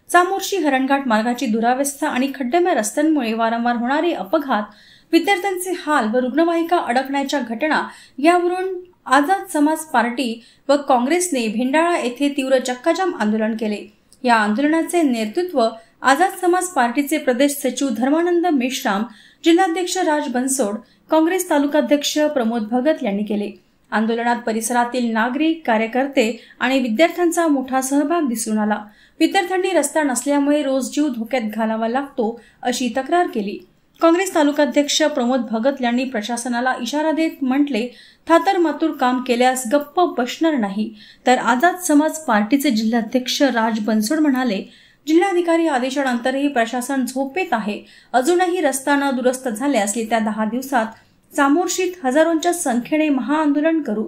चामोर्शी हरणघाट मार्गाची दुरावस्था आणि खड्डेमय रस्त्यांमुळे वारंवार होणारे अपघात, विद्यार्थ्यांचे हाल व रुग्णवाहिका अडकण्याच्या घटना यावरून आझाद समाज पार्टी व काँग्रेसने भेंडाळा येथे तीव्र चक्काजाम आंदोलन केले। या आंदोलनाचे नेतृत्व आझाद समाज पार्टीचे प्रदेश सचिव धर्मानंद मेश्राम, जिल्हाध्यक्ष राज बनसोड, काँग्रेस तालुकाध्यक्ष प्रमोद भगत यांनी केले। आंदोलनात परिसरातील नागरिक, कार्यकर्ते आणि विद्यार्थ्यांचा मोठा सहभाग दिसून आला। विद्यार्थ्यांनी रस्ता नसल्यामुळे रोज जीव धोक्यात घालावा लागतो अशी तक्रार केली। काँग्रेस तालुकाध्यक्ष प्रमोद भगत यांनी प्रशासनाला इशारा देत म्हटले, थातर मातूर काम केल्यास गप्प बसणार नाही। तर आझाद समाज पार्टीचे जिल्हाध्यक्ष राज बनसोड म्हणाले, जिल्हाधिकारी आदेशानंतरही प्रशासन झोपेत आहे। अजूनही रस्ता न दुरुस्त झाल्यास येत्या 10 दिवसात चामोर्शीत हजारोंच्या संख्येने महाआंदोलन करू।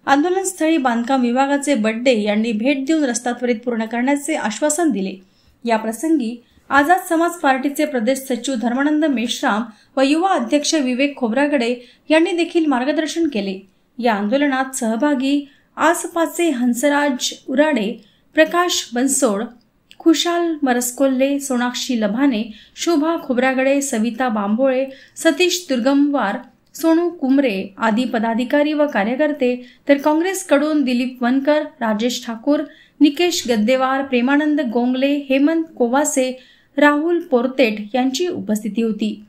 आंदोलनस्थळी बांधकाम विभागाचे बड्डे यांनी भेट देऊन रस्ता त्वरित पूर्ण करण्याचे आश्वासन दिले। या प्रसंगी आझाद समाज पार्टीचे प्रदेश सचिव धर्मानंद मेश्राम व युवा अध्यक्ष विवेक खोब्रागडे यांनी देखील मार्गदर्शन केले। या आंदोलनात सहभागी आसपाचे हंसराज उराडे, प्रकाश बनसोड, खुशाल मरसकोल्हे, सोनाक्षी लभाने, शोभा खोब्रागडे, सविता बांबोळे, सतीश दुर्गमवार, सोनू कुमरे आदी पदाधिकारी व कार्यकर्ते, तर काँग्रेसकडून दिलीप वनकर, राजेश ठाकूर, निकेश गद्देवार, प्रेमानंद गोंगले, हेमंत कोवासे, राहुल पोरतेट यांची उपस्थिती होती।